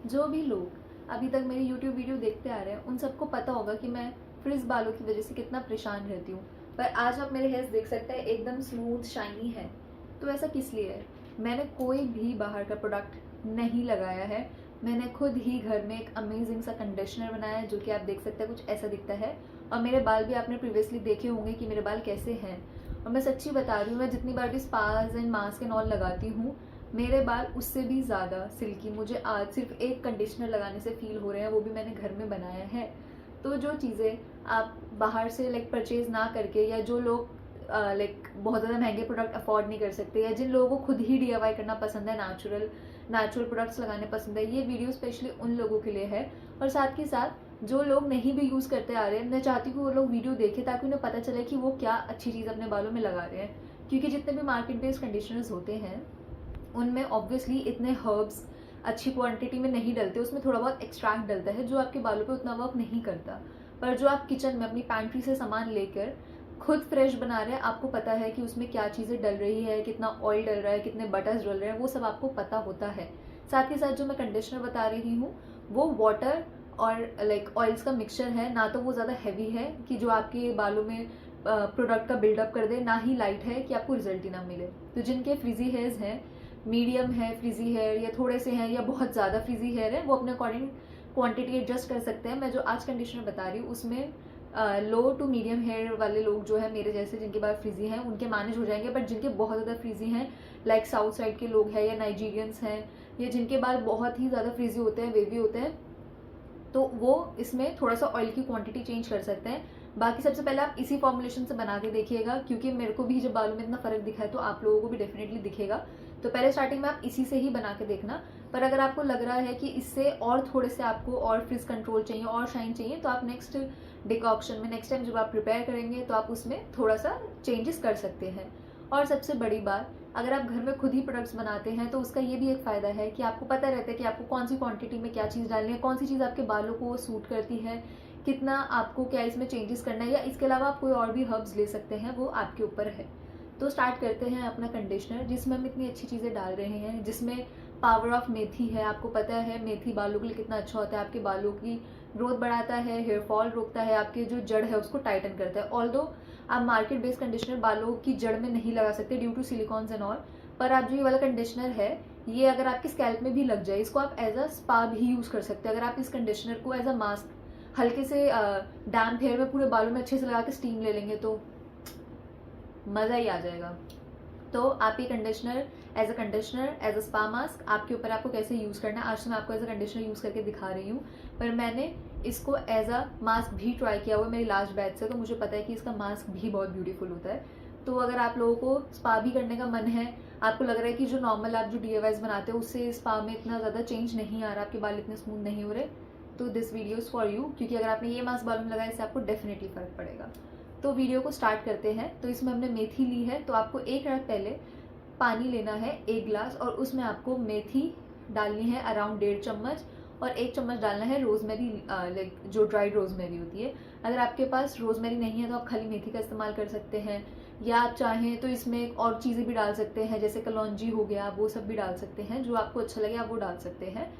जो भी लोग अभी तक मेरी यूट्यूब वीडियो देखते आ रहे हैं उन सबको पता होगा कि मैं फ्रिज बालों की वजह से कितना परेशान रहती हूँ। पर आज आप मेरे हेयर्स देख सकते हैं, एकदम स्मूथ शाइनी है। तो ऐसा किस लिए है? मैंने कोई भी बाहर का प्रोडक्ट नहीं लगाया है। मैंने खुद ही घर में एक अमेजिंग सा कंडीशनर बनाया है, जो कि आप देख सकते हैं कुछ ऐसा दिखता है। और मेरे बाल भी आपने प्रीवियसली देखे होंगे कि मेरे बाल कैसे हैं। और मैं सच्ची बता रही हूँ, मैं जितनी बार भी स्पास एंड मास्क एंड ऑल लगाती हूँ, मेरे बाल उससे भी ज़्यादा सिल्की मुझे आज सिर्फ एक कंडीशनर लगाने से फील हो रहे हैं, वो भी मैंने घर में बनाया है। तो जो चीज़ें आप बाहर से परचेज़ ना करके, या जो लोग बहुत ज़्यादा महंगे प्रोडक्ट अफोर्ड नहीं कर सकते, या जिन लोगों को खुद ही DIY करना पसंद है, नेचुरल प्रोडक्ट्स लगाने पसंद है, ये वीडियो स्पेशली उन लोगों के लिए है। और साथ ही साथ जो लोग नहीं भी यूज़ करते आ रहे हैं, मैं चाहती हूँ वो लोग वीडियो देखें ताकि उन्हें पता चले कि वो क्या अच्छी चीज़ अपने बालों में लगा रहे हैं। क्योंकि जितने भी मार्केट बेस्ड कंडीशनर्स होते हैं उनमें ऑब्वियसली इतने हर्ब्स अच्छी क्वांटिटी में नहीं डलते, उसमें थोड़ा बहुत एक्सट्रैक्ट डलता है जो आपके बालों पे उतना वर्क नहीं करता। पर जो आप किचन में अपनी पैंट्री से सामान लेकर खुद फ्रेश बना रहे हैं, आपको पता है कि उसमें क्या चीज़ें डल रही है, कितना ऑयल डल रहा है, कितने बटर्स डल रहे हैं, वो सब आपको पता होता है। साथ ही साथ जो मैं कंडीशनर बता रही हूँ वो वाटर और ऑयल्स का मिक्सचर है। ना तो वो ज़्यादा हैवी है कि जो आपके बालों में प्रोडक्ट का बिल्डअप कर दे, ना ही लाइट है कि आपको रिजल्ट ही ना मिले। तो जिनके फ्रिजी हेयर्स हैं, मीडियम है फ्रिजी हेयर, या थोड़े से हैं, या बहुत ज़्यादा फ्रिजी हेयर है, वो अपने अकॉर्डिंग क्वांटिटी एडजस्ट कर सकते हैं। मैं जो आज कंडीशनर बता रही हूँ उसमें लो टू मीडियम हेयर वाले लोग जो है मेरे जैसे, जिनके बाल फ्रिजी हैं, उनके मैनेज हो जाएंगे। बट जिनके बहुत ज़्यादा फ्रिजी हैं, साउथ साइड के लोग हैं, या नाइजीरियंस हैं, या जिनके बाल बहुत ही ज़्यादा फ्रिजी होते हैं, वेवी होते हैं, तो वो इसमें थोड़ा सा ऑयल की क्वांटिटी चेंज कर सकते हैं। बाकी सबसे पहले आप इसी फॉर्मुलेशन से बना के देखिएगा, क्योंकि मेरे को भी जब बालों में इतना फर्क दिखा है तो आप लोगों को भी डेफिनेटली दिखेगा। तो पहले स्टार्टिंग में आप इसी से ही बना के देखना। पर अगर आपको लग रहा है कि इससे और थोड़े से आपको और फ्रिज कंट्रोल चाहिए, और शाइन चाहिए, तो आप नेक्स्ट डिकॉक्शन में नेक्स्ट टाइम जब आप प्रिपेयर करेंगे तो आप उसमें थोड़ा सा चेंजेस कर सकते हैं। और सबसे बड़ी बात, अगर आप घर में खुद ही प्रोडक्ट्स बनाते हैं तो उसका ये भी एक फ़ायदा है कि आपको पता रहता है कि आपको कौन सी क्वांटिटी में क्या चीज़ डालनी है, कौन सी चीज़ आपके बालों को सूट करती है, कितना आपको क्या इसमें चेंजेस करना है, या इसके अलावा आप कोई और भी हर्ब्स ले सकते हैं, वो आपके ऊपर है। तो स्टार्ट करते हैं अपना कंडीशनर, जिसमें हम इतनी अच्छी चीज़ें डाल रहे हैं, जिसमें पावर ऑफ मेथी है। आपको पता है मेथी बालों के लिए कितना अच्छा होता है, आपके बालों की ग्रोथ बढ़ाता है, हेयर फॉल रोकता है, आपके जो जड़ है उसको टाइटन करता है। ऑल्दो आप मार्केट बेस्ड कंडीशनर बालों की जड़ में नहीं लगा सकते due to silicones and all, पर आप जो ये वाला कंडीशनर है, ये अगर आपके स्कैल्प में भी लग जाए, इसको आप एज अ स्पा भी यूज़ कर सकते हैं। अगर आप इस कंडीशनर को एज अ मास्क हल्के से डैम्प हेयर में पूरे बालों में अच्छे से लगा के स्टीम ले लेंगे तो मज़ा ही आ जाएगा। तो आप ये conditioner as a spa mask आपके ऊपर, आपको कैसे यूज़ करना है, आज तो मैं आपको एज अ कंडीशनर यूज़ करके दिखा रही हूँ। पर मैंने इसको एज अ मास्क भी ट्राई किया हुआ है मेरी लास्ट बैच से, तो मुझे पता है कि इसका मास्क भी बहुत ब्यूटीफुल होता है। तो अगर आप लोगों को स्पा भी करने का मन है, आपको लग रहा है कि जो नॉर्मल आप जो DIYs बनाते हो उससे स्पा में इतना ज़्यादा चेंज नहीं आ रहा, आपके बाल इतने स्मूथ नहीं हो रहे, तो this video is for you. क्योंकि अगर आपने ये मास्क बालों में लगाया, इससे आपको डेफिनेटली फ़र्क पड़ेगा। तो वीडियो को स्टार्ट करते हैं। तो इसमें हमने मेथी ली है, तो आपको एक रात पहले पानी लेना है 1 गिलास, और उसमें आपको मेथी डालनी है अराउंड 1.5 चम्मच, और 1 चम्मच डालना है रोजमेरी, जो ड्राइड रोजमेरी होती है। अगर आपके पास रोजमेरी नहीं है तो आप खाली मेथी का इस्तेमाल कर सकते हैं, या आप चाहें तो इसमें और चीज़ें भी डाल सकते हैं, जैसे कलौंजी हो गया, वो सब भी डाल सकते हैं, जो आपको अच्छा लगे आप वो डाल सकते हैं।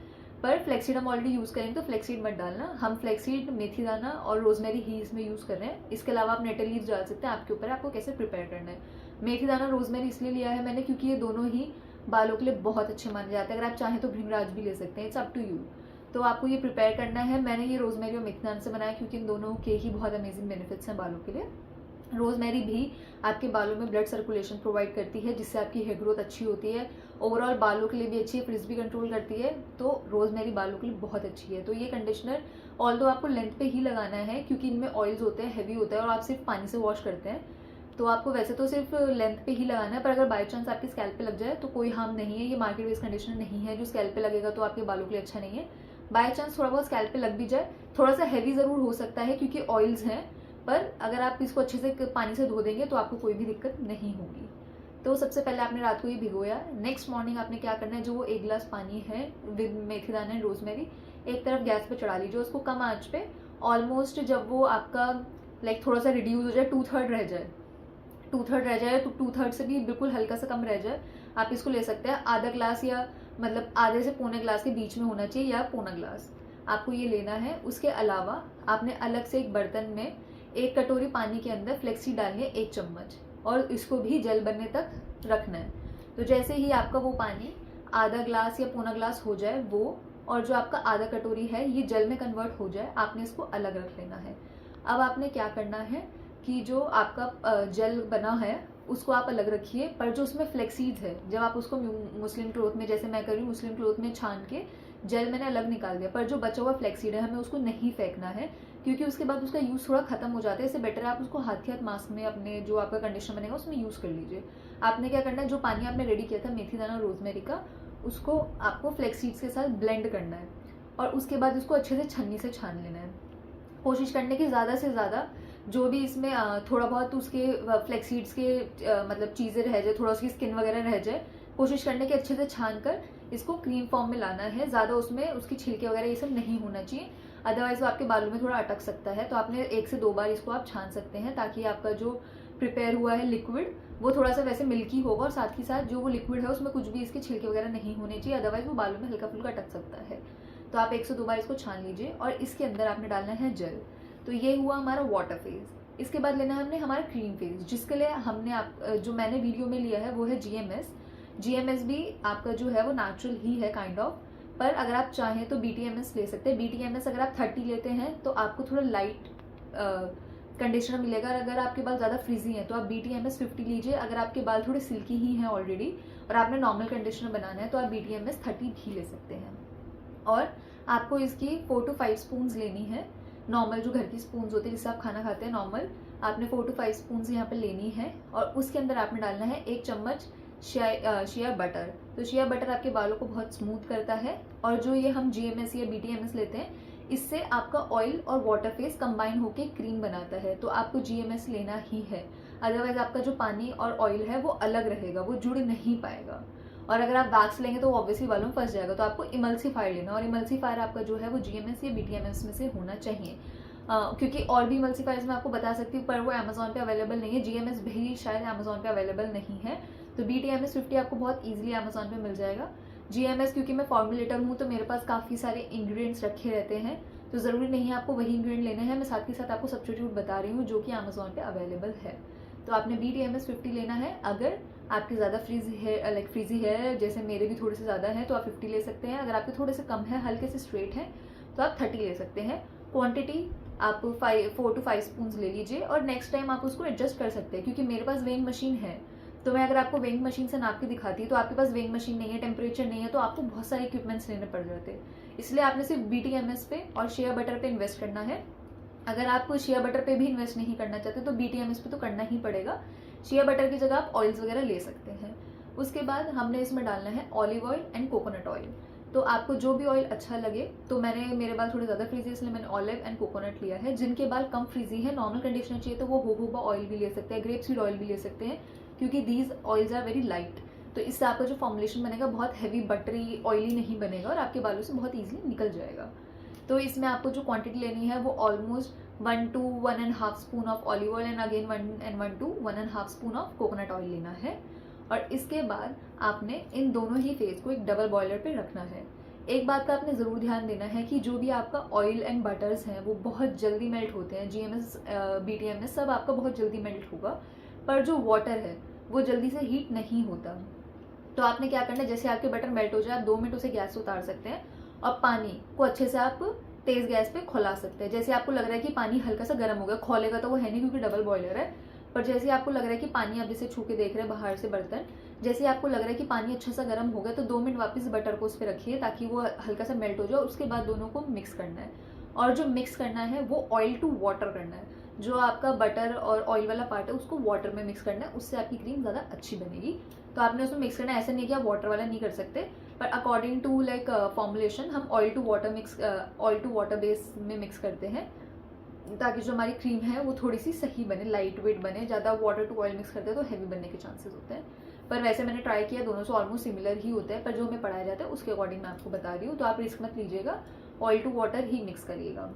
पर फ्लेक्सीड हम ऑलरेडी यूज़ करेंगे तो फ्लेक्सीड मत डालना, हम फ्लेक्सीड, मेथी दाना और रोजमेरी ही इसमें यूज़ कर रहे हैं। इसके अलावा आप नेटल लीव्स डाल सकते हैं, आपके ऊपर है आपको कैसे प्रिपेयर करना है। मेथी दाना रोजमेरी इसलिए लिया है मैंने क्योंकि ये दोनों ही बालों के लिए बहुत अच्छे माने जाते हैं। अगर आप चाहें तो भृंगराज भी ले सकते हैं, इट्स अप टू यू। तो आपको ये प्रिपेयर करना है। मैंने ये रोजमेरी और मेथी दाना से बनाया क्योंकि इन दोनों के ही बहुत अमेजिंग बेनिफिट्स हैं बालों के लिए। रोजमेरी भी आपके बालों में ब्लड सर्कुलेशन प्रोवाइड करती है, जिससे आपकी हेयर ग्रोथ अच्छी होती है, ओवरऑल बालों के लिए भी अच्छी है, फ्रिज भी कंट्रोल करती है। तो रोजमेरी बालों के लिए बहुत अच्छी है। तो ये कंडीशनर ऑल्दो आपको लेंथ पे ही लगाना है क्योंकि इनमें ऑयल्स होते हैं, हैवी होता है, और आप सिर्फ पानी से वॉश करते हैं, तो आपको वैसे तो सिर्फ लेंथ पे ही लगाना है। पर अगर बाई चांस आपके स्कैल्प पे लग जाए तो कोई हार्म नहीं है। ये मार्केट बेस्ड कंडीशनर नहीं है जो स्कैल्प पे लगेगा तो आपके बालों के लिए अच्छा नहीं है। बाई चांस थोड़ा बहुत स्कैल्प पे लग भी जाए, थोड़ा सा हैवी ज़रूर हो सकता है क्योंकि ऑयल्स हैं, पर अगर आप इसको अच्छे से पानी से धो देंगे तो आपको कोई भी दिक्कत नहीं होगी। तो सबसे पहले आपने रात को ये भिगोया, नेक्स्ट मॉर्निंग आपने क्या करना है, जो वो 1 गिलास पानी है विद मेथी दाना एंड रोजमेरी, एक तरफ गैस पे चढ़ा लीजिए उसको कम आंच पे। ऑलमोस्ट जब वो आपका थोड़ा सा रिड्यूस हो जाए, 2/3 रह जाए, 2/3 रह जाए, तो 2/3 से भी बिल्कुल हल्का सा कम रह जाए, आप इसको ले सकते हैं। आधा ग्लास या मतलब आधे से पौने ग्लास के बीच में होना चाहिए या पौना ग्लास आपको ये लेना है। उसके अलावा आपने अलग से एक बर्तन में 1 कटोरी पानी के अंदर फ्लेक्सी डालनी है 1 चम्मच, और इसको भी जल बनने तक रखना है। तो जैसे ही आपका वो पानी आधा ग्लास या पौना ग्लास हो जाए वो, और जो आपका आधा कटोरी है ये जल में कन्वर्ट हो जाए, आपने इसको अलग रख लेना है। अब आपने क्या करना है कि जो आपका जल बना है उसको आप अलग रखिए, पर जो उसमें फ्लेक्सीड्स है जब आप उसको मुस्लिम क्लोथ में, जैसे मैं कर रही हूँ मुस्लिम क्लोथ में छान के जल मैंने अलग निकाल दिया, पर जो बचा हुआ फ्लेक्सीड है हमें उसको नहीं फेंकना है, क्योंकि उसके बाद उसका यूज़ थोड़ा खत्म हो जाता है। इससे बेटर है आप उसको हाथ मास्क में अपने जो आपका कंडीशनर बनेगा उसमें यूज़ कर लीजिए। आपने क्या करना है, जो पानी आपने रेडी किया था मेथी दाना रोजमेरी का, उसको आपको फ्लेक्सीड्स के साथ ब्लेंड करना है, और उसके बाद उसको अच्छे से छन्नी से छान लेना है। कोशिश करने की ज़्यादा से ज़्यादा जो भी इसमें थोड़ा बहुत उसके फ्लेक्सीड्स के मतलब चीज़ें रह जाए, थोड़ा उसकी स्किन वगैरह रह जाए, कोशिश करने की अच्छे से छान कर इसको क्रीम फॉर्म में लाना है। ज़्यादा उसमें उसकी छिलके वगैरह ये सब नहीं होना चाहिए, अदरवाइज वो आपके बालों में थोड़ा अटक सकता है। तो आपने 1 से 2 बार इसको आप छान सकते हैं, ताकि आपका जो प्रिपेयर हुआ है लिक्विड वो थोड़ा सा वैसे मिल्की होगा, और साथ ही साथ जो वो लिक्विड है उसमें कुछ भी इसके छिलके वगैरह नहीं होने चाहिए, अदरवाइज वो बालों में हल्का फुल्का अटक सकता है। तो आप 1 से 2 बार इसको छान लीजिए, और इसके अंदर आपने डालना है जल। तो ये हुआ हमारा वाटर फेज। इसके बाद लेना है हमने हमारा क्रीम फेज, जिसके लिए हमने जो मैंने वीडियो में लिया है वो है GMS। GMS भी आपका जो है वो नेचुरल ही है काइंड ऑफ, पर अगर आप चाहें तो BTMS ले सकते हैं। BTMS अगर आप 30 लेते हैं तो आपको थोड़ा लाइट कंडीशनर मिलेगा, और अगर आपके बाल ज़्यादा फ्रीजी हैं तो आप BTMS 50 लीजिए। अगर आपके बाल थोड़े सिल्की ही हैं ऑलरेडी और आपने नॉर्मल कंडीशनर बनाना है तो आप BTMS 30 भी ले सकते हैं। और आपको इसकी 4 to 5 स्पून्स लेनी है, नॉर्मल जो घर की स्पून्स होती है जिससे आप खाना खाते हैं नॉर्मल, आपने 4 to 5 स्पून्स यहाँ पे लेनी है। और उसके अंदर आपने डालना है 1 चम्मच शिया बटर। तो शिया बटर आपके बालों को बहुत स्मूथ करता है, और जो ये हम GMS या BTMS लेते हैं इससे आपका ऑयल और वाटर फेस कंबाइन होके क्रीम बनाता है। तो आपको GMS लेना ही है, अदरवाइज आपका जो पानी और ऑयल है वो अलग रहेगा, वो जुड़ नहीं पाएगा। और अगर आप वैक्स लेंगे तो वो ऑब्वियसली बालों में फंस जाएगा। तो आपको इमल्सीफायर लेना, और इमल्सीफायर आपका जो है वो GMS या BTMS में से होना चाहिए। क्योंकि और भी इमल्सीफायर्स मैं आपको बता सकती हूँ, पर वो अमेजोन पे अवेलेबल नहीं है। GMS भी शायद अमेजोन पे अवेलेबल नहीं है। तो BTMS 50 आपको बहुत ईजिली अमेजोन पे मिल जाएगा। GMS क्योंकि मैं फॉर्मुलेटर हूँ तो मेरे पास काफ़ी सारे इंग्रेडिएंट्स रखे रहते हैं, तो ज़रूरी नहीं है आपको वही इंग्रेडिएंट लेने हैं। मैं साथ ही साथ आपको सब्स्टिट्यूट बता रही हूँ जो कि अमेजोन पे अवेलेबल है। तो आपने BTMS 50 लेना है। अगर आपके ज़्यादा फ्रीजी है जैसे मेरे भी थोड़े से ज़्यादा है तो आप 50 ले सकते हैं। अगर आपके थोड़े से कम है, हल्के से स्ट्रेट है, तो आप 30 ले सकते हैं। क्वांटिटी आप 4 to 5 स्पून ले लीजिए, और नेक्स्ट टाइम आप उसको एडजस्ट कर सकते हैं। क्योंकि मेरे पास वेइंग मशीन है, तो मैं अगर आपको वेइंग मशीन से नाप के दिखाती तो आपके पास वेइंग मशीन नहीं है, टेम्परेचर नहीं है, तो आपको बहुत सारे इक्विपमेंट्स लेने पड़ जाते। इसलिए आपने सिर्फ BTMS पे और शिया बटर पे इन्वेस्ट करना है। अगर आप शिया बटर पे भी इन्वेस्ट नहीं करना चाहते तो BTMS पे तो करना ही पड़ेगा। शिया बटर की जगह आप ऑयल्स वगैरह ले सकते हैं। उसके बाद हमने इसमें डालना है olive oil and coconut oil. तो आपको जो भी ऑयल अच्छा लगे, तो मेरे बाल थोड़े ज़्यादा फ्रीजी इसलिए मैंने ऑलिव एंड कोकोनट लिया है। जिनके बाल कम फ्रीजी है, नॉर्मल कंडीशनर चाहिए, तो वो होजोबा ऑयल भी ले सकते हैं, ग्रेप सीड ऑयल भी ले सकते हैं, क्योंकि these oils are very light. तो इससे आपका जो फॉर्मुलेशन बनेगा बहुत हैवी बटरी ऑयली नहीं बनेगा, और आपके बालों से बहुत ईजिली निकल जाएगा। तो इसमें आपको जो क्वांटिटी लेनी है वो almost 1 to 1.5 spoon of olive oil and again 1 to 1.5 spoon of coconut oil लेना है। और इसके बाद आपने इन दोनों ही फेस को एक डबल बॉयलर पे रखना है। एक बात का आपने ज़रूर ध्यान देना है कि जो भी आपका ऑयल एंड बटर्स हैं वो बहुत जल्दी मेल्ट होते हैं। GMS BTMS सब आपका बहुत जल्दी मेल्ट होगा, पर जो वाटर है वो जल्दी से हीट नहीं होता। तो आपने क्या करना है, जैसे आपके बटर मेल्ट हो जाए आप 2 मिनट उसे गैस से उतार सकते हैं, और पानी को अच्छे से आप तेज़ गैस पे खौला सकते हैं। जैसे आपको लग रहा है कि पानी हल्का सा गर्म हो गया, खोलेगा तो वो है नहीं क्योंकि डबल बॉयलर है, पर जैसे आपको लग रहा है कि पानी आप जैसे छू के देख रहे हैं बाहर से बर्तन, जैसे आपको लग रहा है कि पानी अच्छा सा गर्म हो गया तो 2 मिनट वापस बटर को उस पर रखिए ताकि वो हल्का सा मेल्ट हो जाए। उसके बाद दोनों को मिक्स करना है, और जो मिक्स करना है वो ऑयल टू वाटर करना है। जो आपका बटर और ऑयल वाला पार्ट है उसको वाटर में मिक्स करना है, उससे आपकी क्रीम ज़्यादा अच्छी बनेगी। तो आपने उसमें मिक्स करना है, ऐसा नहीं कि आप वाटर वाला नहीं कर सकते, पर अकॉर्डिंग टू लाइक फॉर्मुलेशन हम ऑयल टू वाटर बेस में मिक्स करते हैं, ताकि जो हमारी क्रीम है वो थोड़ी सी सही बने, लाइट वेट बने। ज़्यादा वाटर टू ऑयल मिक्स करते हैं तो हैवी बनने के चांसेस होते हैं। पर वैसे मैंने ट्राई किया, दोनों से ऑलमोस्ट सिमिलर ही होता है, पर जो हमें पढ़ाया जाता है उसके अकॉर्डिंग मैं आपको बता रही हूँ। तो आप रिस्क मत लीजिएगा, ऑयल टू वाटर ही मिक्स करिएगा।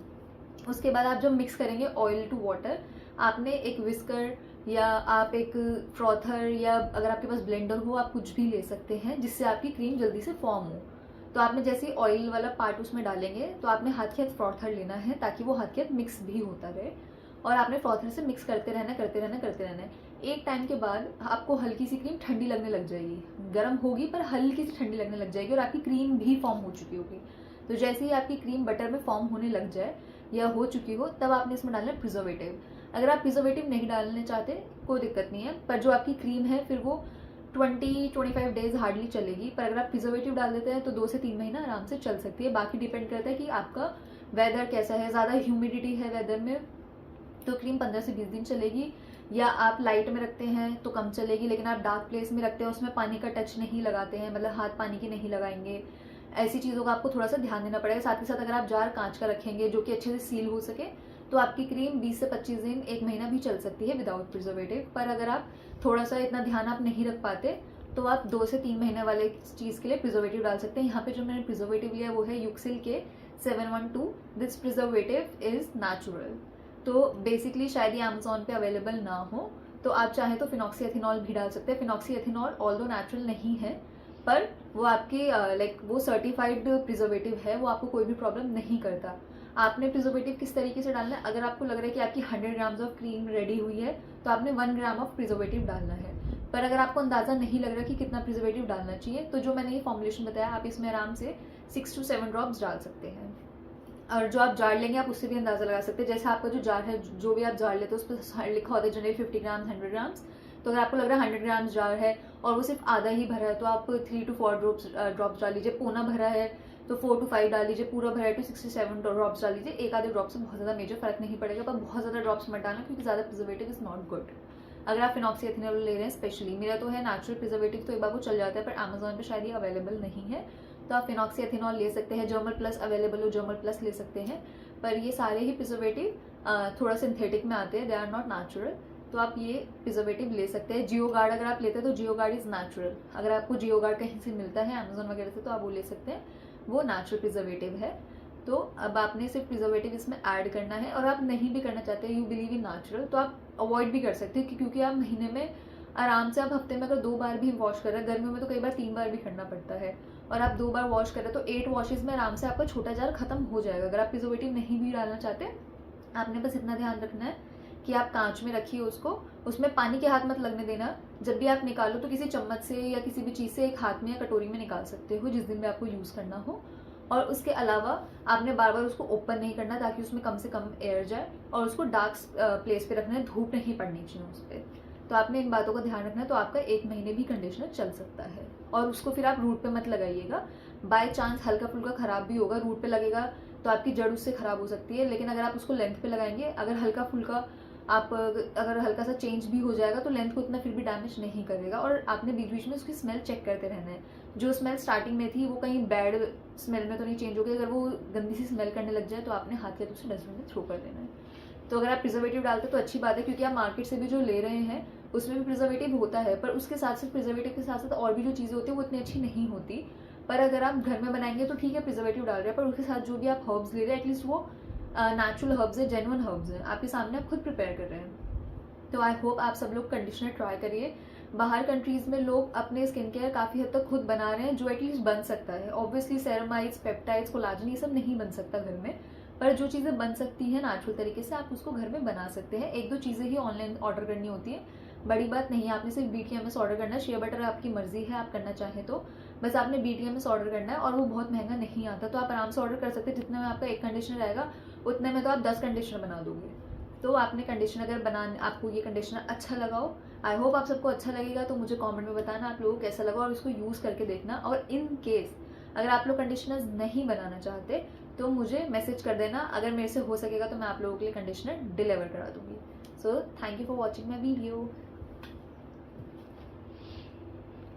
उसके बाद आप जब मिक्स करेंगे ऑयल टू वाटर, आपने एक विस्कर या आप एक फ्रॉथर, या अगर आपके पास ब्लेंडर हो आप कुछ भी ले सकते हैं जिससे आपकी क्रीम जल्दी से फॉर्म हो। तो आपने जैसे ही ऑयल वाला पार्ट उसमें डालेंगे तो आपने हाथ के हाथ फ्रॉथर लेना है ताकि वो हाथ के हाथ मिक्स भी होता रहे, और आपने फ्रॉथर से मिक्स करते रहना करते रहना करते रहना है। एक टाइम के बाद आपको हल्की सी क्रीम ठंडी लगने लग जाएगी, गर्म होगी पर हल्की सी ठंडी लगने लग जाएगी, और आपकी क्रीम भी फॉर्म हो चुकी होगी। तो जैसे ही आपकी क्रीम बटर में फॉर्म होने लग जाए या हो चुकी हो, तब आपने इसमें डालना है प्रिजर्वेटिव। अगर आप प्रिजर्वेटिव नहीं डालने चाहते कोई दिक्कत नहीं है, पर जो आपकी क्रीम है फिर वो 20-25 डेज हार्डली चलेगी। पर अगर आप प्रिजर्वेटिव डाल देते हैं तो 2 से 3 महीना आराम से चल सकती है। बाकी डिपेंड करता है कि आपका वेदर कैसा है, ज़्यादा ह्यूमिडिटी है वेदर में तो क्रीम 15 से 20 दिन चलेगी, या आप लाइट में रखते हैं तो कम चलेगी, लेकिन आप डार्क प्लेस में रखते हैं उसमें पानी का टच नहीं लगाते हैं, मतलब हाथ पानी के नहीं लगाएंगे, ऐसी चीज़ों का आपको थोड़ा सा ध्यान देना पड़ेगा। साथ ही साथ अगर आप जार कांच का रखेंगे जो कि अच्छे से सील हो सके, तो आपकी क्रीम 20 से 25 दिन 1 महीना भी चल सकती है विदाउट प्रिजर्वेटिव। पर अगर आप थोड़ा सा इतना ध्यान आप नहीं रख पाते तो आप 2 से 3 महीने वाले चीज़ के लिए प्रिजर्वेटिव डाल सकते हैं। यहाँ पे जो मैंने प्रिजर्वेटिव लिया वो है यूक्सिल के 712। This preservative is natural. तो बेसिकली शायद ये अमेजोन पे अवेलेबल ना हो, तो आप चाहें तो फिनॉक्सी एथिनॉल भी डाल सकते हैं। फिनॉक्सी एथिनॉल ऑल्दो नेचुरल नहीं है, पर वो आपकी लाइक वो सर्टिफाइड प्रिजर्वेटिव है, वो आपको कोई भी प्रॉब्लम नहीं करता। आपने प्रिजर्वेटिव किस तरीके से डालना है, अगर आपको लग रहा है कि आपकी 100 ग्राम्स ऑफ क्रीम रेडी हुई है तो आपने 1 ग्राम ऑफ प्रिजर्वेटिव डालना है। पर अगर आपको अंदाज़ा नहीं लग रहा कि कितना प्रिजर्वेटिव डालना चाहिए, तो जो मैंने ये फॉर्मुलेशन बताया आप इसमें आराम से 6 to 7 ड्रॉप्स डाल सकते हैं। और जो आप जार लेंगे आप उससे भी अंदाज़ा लगा सकते हैं। जैसे आपका जो जार है, जो भी आप जार लेते हो उस पर लिखा होता है जनरली 50 ग्राम्स 100 ग्राम्स। तो अगर आपको लग रहा है 100 ग्राम्स जार है और वो सिर्फ आधा ही भरा है तो आप 3 to 4 ड्रॉप्स डाल लीजिए। पौना भरा है तो 4 to 5 डाल लीजिए। पूरा भरा है तो 6 to 7 ड्रॉप्स डाल लीजिए। एक आधे ड्रॉप से बहुत ज़्यादा मेजर फर्क नहीं पड़ेगा, पर बहुत ज़्यादा ड्रॉप्स मत डालना क्योंकि ज़्यादा प्रिजर्वेटिव इज़ नॉट गुड। अगर आप फिनॉक्सी एथिनॉल ले रहे हैं, स्पेशली मेरा तो है नेचुरल प्रिजर्वेटिव, तो एक बार वो चल जाता है, पर अमेजोन पे शायद ये अवेलेबल नहीं है, तो आप फिनॉक्सी एथिनॉल ले सकते हैं। जर्मल प्लस अवेलेबल हो, जर्मल प्लस ले सकते हैं। पर ये सारे ही प्रिजर्वेटिव थोड़ा सिंथेटिक में आते हैं, दे आर नॉट नेचुरल, तो आप ये प्रिजर्वेटिव ले सकते हैं। जियो गार्ड अगर आप लेते हैं तो जियो गार्ड इज़ नेचुरल। अगर आपको जियो गार्ड कहीं से मिलता है अमेजोन वगैरह से तो आप वो ले सकते हैं, वो नेचुरल प्रिजर्वेटिव है। तो अब आपने सिर्फ प्रिजर्वेटिव इसमें ऐड करना है, और आप नहीं भी करना चाहते, यू बिलीव इन नेचुरल, तो आप अवॉइड भी कर सकते हैं क्योंकि आप महीने में आराम से, आप हफ्ते में अगर 2 बार भी वॉश कर रहे हैं, गर्मियों में तो कई बार 3 बार भी करना पड़ता है, और आप 2 बार वॉश कर रहे हैं तो 8 वॉशेज़ में आराम से आपका छोटा जार खत्म हो जाएगा। अगर आप प्रिजर्वेटिव नहीं भी डालना चाहते, आपने बस इतना ध्यान रखना है कि आप कांच में रखिए उसको, उसमें पानी के हाथ मत लगने देना। जब भी आप निकालो तो किसी चम्मच से या किसी भी चीज़ से एक हाथ में या कटोरी में निकाल सकते हो जिस दिन भी आपको यूज़ करना हो। और उसके अलावा आपने बार बार उसको ओपन नहीं करना ताकि उसमें कम से कम एयर जाए, और उसको डार्क प्लेस पे रखना है, धूप नहीं पड़नी चाहिए उस पर। तो आपने इन बातों का ध्यान रखना है, तो आपका 1 महीने भी कंडीशनर चल सकता है। और उसको फिर आप रूट पे मत लगाइएगा, बाय चांस हल्का फुल्का ख़राब भी होगा, रूट पे लगेगा तो आपकी जड़ उससे ख़राब हो सकती है। लेकिन अगर आप उसको लेंथ पे लगाएंगे, अगर हल्का फुल्का आप अगर हल्का सा चेंज भी हो जाएगा तो लेंथ को इतना फिर भी डैमेज नहीं करेगा। और आपने बीच बीच में उसकी स्मेल चेक करते रहना है, जो स्मेल स्टार्टिंग में थी वो कहीं बैड स्मेल में तो नहीं चेंज हो गई। अगर वो गंदी सी स्मेल करने लग जाए तो आपने हाथ के उसे डस्टबिन में थ्रो कर देना है। तो अगर आप प्रिजर्वेटिव डालते तो अच्छी बात है, क्योंकि आप मार्केट से भी जो ले रहे हैं उसमें भी प्रिजर्वेटिव होता है, पर उसके साथ साथ प्रिजर्वेटिव के साथ साथ और भी जो चीज़ें होती है वो इतनी अच्छी नहीं होती। पर अगर आप घर में बनाएंगे तो ठीक है प्रिजर्वेटिव डाल रहे हैं, पर उसके साथ जो भी आप हर्ब्स ले रहे हैं एटलीस्ट वो नेचुरल हर्ब्स है, जेन्युइन हर्ब्स है, आपके सामने आप खुद प्रिपेयर कर रहे हैं। तो आई होप आप सब लोग कंडीशनर ट्राई करिए। बाहर कंट्रीज़ में लोग अपने स्किन केयर काफ़ी हद तक खुद बना रहे हैं, जो एटलीस्ट बन सकता है। ऑब्वियसली सेरामाइड्स, पेप्टाइड्स, कोलाजन ये सब नहीं बन सकता घर में, पर जो चीज़ें बन सकती हैं नेचुरल तरीके से आप उसको घर में बना सकते हैं। 1-2 चीज़ें ही ऑनलाइन ऑर्डर करनी होती है, बड़ी बात नहीं है। आपने सिर्फ BTMS ऑर्डर करना है। शेयर बटर आपकी मर्जी है, आप करना चाहें तो बस आपने BTMS ऑर्डर करना है, और वो बहुत महंगा नहीं आता, तो आप आराम से ऑर्डर कर सकते हैं। जितने में आपका 1 कंडीशनर आएगा उतने में तो आप 10 कंडीशनर बना दोगे। तो आपने कंडीशनर अगर बनाने, आपको ये कंडीशनर अच्छा लगा हो, आई होप आप सबको अच्छा लगेगा, तो मुझे कमेंट में बताना आप लोगों को कैसा लगा और इसको यूज़ करके देखना। और इन केस अगर आप लोग कंडीशनर नहीं बनाना चाहते तो मुझे मैसेज कर देना, अगर मेरे से हो सकेगा तो मैं आप लोगों के लिए कंडीशनर डिलीवर करा दूँगी। So thank you for watching my video.